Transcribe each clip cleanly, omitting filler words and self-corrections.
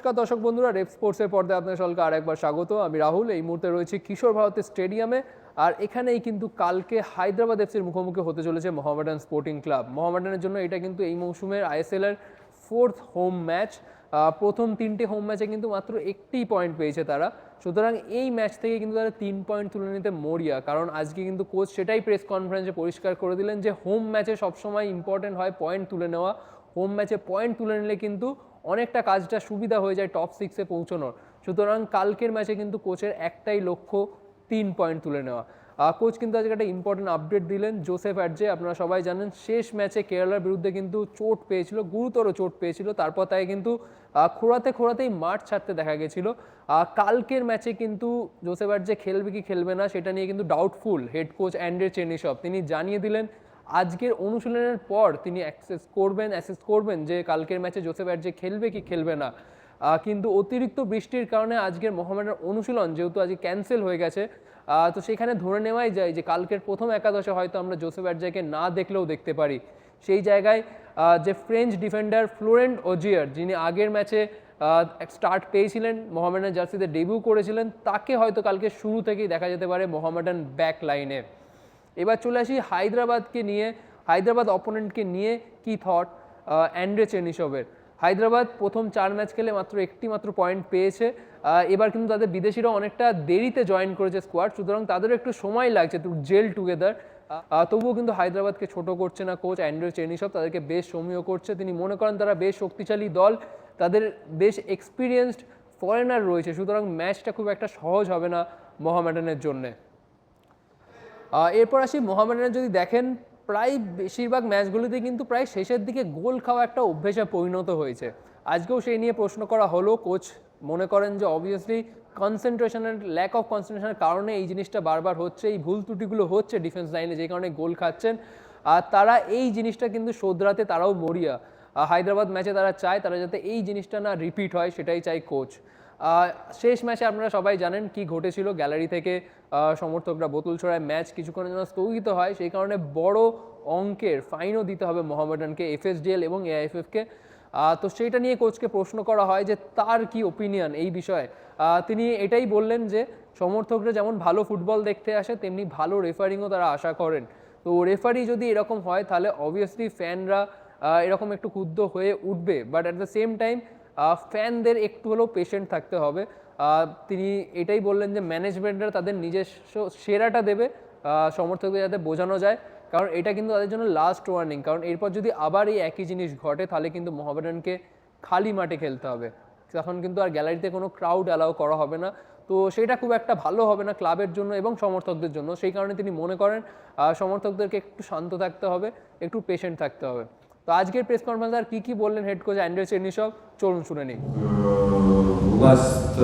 নমস্কার দর্শক বন্ধুরা, রেপ স্পোর্টসের পর্দায় আপনাদের সকলকে আরেকবার স্বাগত। আমি রাহুল। এই মুহূর্তে রয়েছে কিশোর ভারতী স্টেডিয়ামে, আর এখানেই কিন্তু কালকে হায়দ্রাবাদ এফসির মুখোমুখি হতে চলেছে মোহামেডান স্পোর্টিং ক্লাব। মোহামেডানের জন্য এটা কিন্তু এই মৌসুমের আইএসএল এর 4th হোম ম্যাচ। প্রথম 3টে হোম ম্যাচে কিন্তু মাত্র 1টি পয়েন্ট পেয়েছে তারা, সুতরাং এই ম্যাচ থেকে কিন্তু তারা 3 পয়েন্ট তুলে নিতে মরিয়া। কারণ আজকে কিন্তু কোচ সেটাই প্রেস কনফারেন্সে পরিষ্কার করে দিলেন যে হোম ম্যাচে সবসময় ইম্পর্টেন্ট হয় পয়েন্ট তুলে নেওয়া। হোম ম্যাচে পয়েন্ট তুলে নিলে কিন্তু অনেকটা কাজটা সুবিধা হয়ে যায় টপ 6-এ পৌঁছানোর। সুতরাং কালকের ম্যাচে কিন্তু কোচের একটাই লক্ষ্য 3 পয়েন্ট তুলে নেওয়া। কোচ কিন্তু আজকে একটা ইম্পর্টেন্ট আপডেট দিলেন। জোসেফ অ্যাডজে, আপনারা সবাই জানেন, শেষ ম্যাচে কেরালার বিরুদ্ধে কিন্তু চোট পেয়েছিল, গুরুতর চোট পেয়েছিল। তারপর তাই কিন্তু খোঁড়াতেই মাঠ ছাড়তে দেখা গেছিল। কালকের ম্যাচে কিন্তু জোসেফ অ্যাডজে খেলবে কি খেলবে না সেটা নিয়ে কিন্তু ডাউটফুল হেড কোচ অ্যান্ড্রে চেনিসভ। তিনি জানিয়ে দিলেন আজকের অনুশীলনের পর তিনি অ্যাসেস করবেন যে কালকের ম্যাচে জোসেফ অ্যাডজে খেলবে কি খেলবে না। কিন্তু অতিরিক্ত বৃষ্টির কারণে আজকের মোহামেডানের অনুশীলন যেহেতু আজকে ক্যান্সেল হয়ে গেছে, তো সেখানে ধরে নেওয়াই যায় যে কালকের প্রথম একাদশে হয়তো আমরা জোসেফ অ্যাডজেকে না দেখলেও দেখতে পারি। সেই জায়গায় যে ফ্রেঞ্চ ডিফেন্ডার ফ্লোরেন্ট ওজিয়ার, যিনি আগের ম্যাচে স্টার্ট পেয়েছিলেন, মোহামেডান জার্সিতে ডেবিউ করেছিলেন, তাকে হয়তো কালকে শুরু থেকেই দেখা যেতে পারে মোহামেডান ব্যাক লাইনে। এবার চলে আসি হায়দ্রাবাদ অপোনেন্টকে নিয়ে কি থট অ্যান্ড্রে চেনিসভের। হায়দ্রাবাদ প্রথম 4 ম্যাচ খেলে মাত্র একটি পয়েন্ট পেয়েছে। এবার কিন্তু তাদের বিদেশিরা অনেকটা দেরিতে জয়েন করেছে স্কোয়াড, সুতরাং তাদেরও একটু সময় লাগছে টু জেল টুগেদার। তবুও কিন্তু হায়দ্রাবাদকে ছোট করছে না কোচ অ্যান্ড্রে চেনিসভ, তাদেরকে বেশ সমীহ করছে। তিনি মনে করেন তারা বেশ শক্তিশালী দল, তাদের বেশ এক্সপিরিয়েন্সড ফরেনার রয়েছে, সুতরাং ম্যাচটা খুব একটা সহজ হবে না মোহামেডানের জন্যে। এরপর আসি মোহামেডানের, যদি দেখেন প্রায় বেশিরভাগ ম্যাচগুলিতে কিন্তু প্রায় শেষের দিকে গোল খাওয়া একটা অভ্যেসে পরিণত হয়েছে। আজকেও সেই নিয়ে প্রশ্ন করা হলো। কোচ মনে করেন যে অবভিয়াসলি ল্যাক অফ কনসেন্ট্রেশনের কারণে এই জিনিসটা বারবার হচ্ছে, এই ভুল ত্রুটিগুলো হচ্ছে ডিফেন্স লাইনে, যে কারণে গোল খাচ্ছেন। আর তারা এই জিনিসটা কিন্তু শোধরাতে তারাও মরিয়া। হায়দ্রাবাদ ম্যাচে তারা চায় তারা যাতে এই জিনিসটা না রিপিট হয়, সেটাই চাই কোচ। শেষ ম্যাচে আপনারা সবাই জানেন কি ঘটেছিল। গ্যালারি থেকে সমর্থকরা বোতল ছড়ায়, ম্যাচ কিছুক্ষণের জন্য স্থগিত হয়। সেই কারণে বড় অঙ্কের ফাইনও দিতে হবে মোহামেডানকে, এফএসডিএল এবং এআইএফএফকে। তো সেইটা নিয়ে কোচকে প্রশ্ন করা হয় যে তার কি ওপিনিয়ন এই বিষয়ে। তিনি এটাই বললেন যে সমর্থকরা যেমন ভালো ফুটবল দেখতে আসে, তেমনি ভালো রেফারিংও তারা আশা করেন। তো রেফারি যদি এরকম হয় তাহলে অবভিয়াসলি ফ্যানরা এরকম একটু ক্ষুব্ধ হয়ে উঠবে, but at the same time ফ্যানদের একটু হলেও পেশেন্ট থাকতে হবে। তিনি এটাই বললেন যে ম্যানেজমেন্টরা তাদের নিজস্ব সেরাটা দেবে সমর্থকদের যাতে বোঝানো যায়, কারণ এটা কিন্তু তাদের জন্য লাস্ট ওয়ার্নিং। কারণ এরপর যদি আবার এই একই জিনিস ঘটে তাহলে কিন্তু মোহামেডানকে খালি মাঠে খেলতে হবে, তখন কিন্তু আর গ্যালারিতে কোনো ক্রাউড অ্যালাউ করা হবে না। তো সেটা খুব একটা ভালো হবে না ক্লাবের জন্য এবং সমর্থকদের জন্য। সেই কারণে তিনি মনে করেন সমর্থকদেরকে একটু শান্ত থাকতে হবে, একটু পেশেন্ট থাকতে হবে। তো আজকের প্রেস কনফারেন্স আর কি বললেন হেড কোচ অ্যান্ড্রে চেনিসভ, চলুন শুনে নিই। Last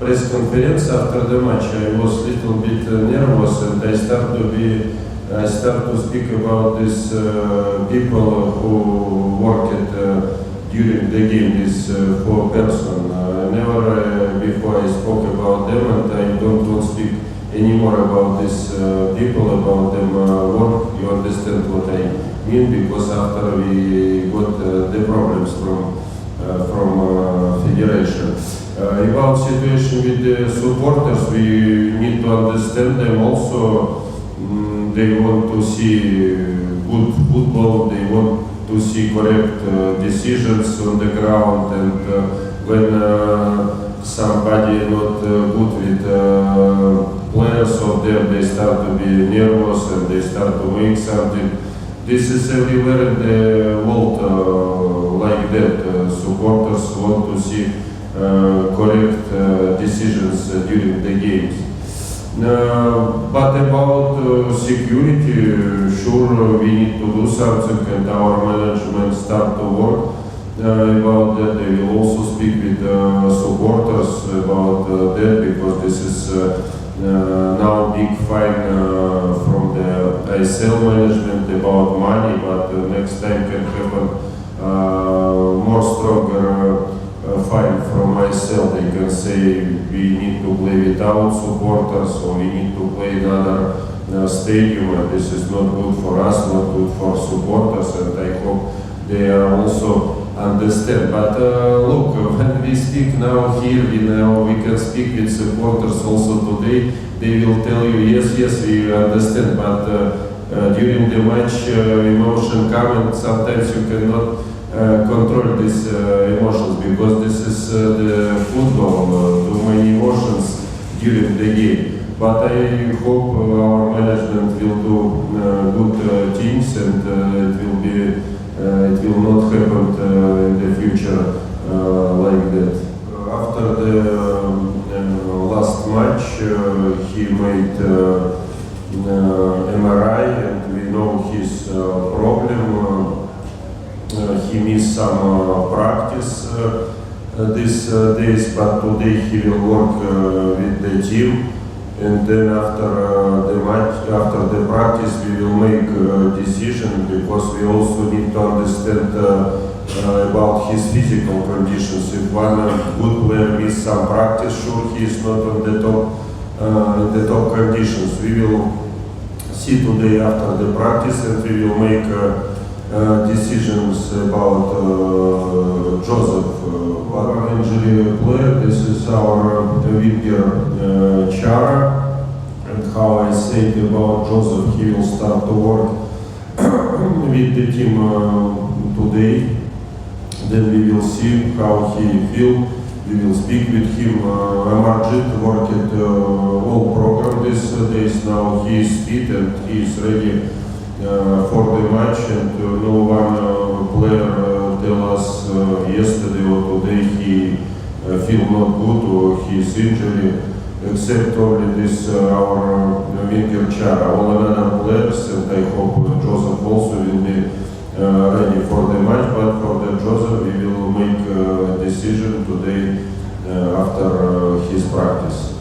press conference after the match, I was a little bit nervous, and I start to speak about these people who worked during the game, this 4 person. Never before I spoke about them, and I don't want to speak anymore about these people, about them work. You understand what I mean? Because after we got the problems from federation. About situation with the supporters, we need to understand them also. They want to see good football, they want to see correct decisions on the ground, and when somebody not good with players of them, they start to be nervous and they start to make something. This is everywhere in the world like that. Supporters want to see correct decisions during the games. But about security, sure we need to do something, and our management start to work about that. They will also speak with supporters about that, because this is now big fine from the ISL management about money, but next time can happen more stronger fine from ISL. They can say we need to play without supporters, or we need to play another stadium, and this is not good for us, not good for supporters, and I hope they are also understand. But look, when we speak now here, we can speak with supporters also today. They will tell you, yes, we understand, but during the match emotion come and sometimes you cannot control these emotions because this is the football, too many emotions during the game. But I hope our management will do good things and it will not happen in the future like that. After the last match, he made MRI and we know his problem. He missed some practice these days, but today he will work with the team. And then after the match, after the practice, we will make a decision because we also need to understand about his physical conditions. If one good player misses some practice, sure he is not on the top conditions. We will see today after the practice, and we will make decisions about Joseph. Our injury player, this is our winger Chara, and how I said about Joseph, he will start to work with the team today. Then we will see how he feels. We will speak with him. Amarjit worked all program these days. Now he is fit and he is ready for the match, and no one player tell us yesterday or today he feel not good or he is injured, except only this our winger Chara. All other players, and I hope Joseph also will be ready for the match, but for the Joseph we will make a decision today after his practice.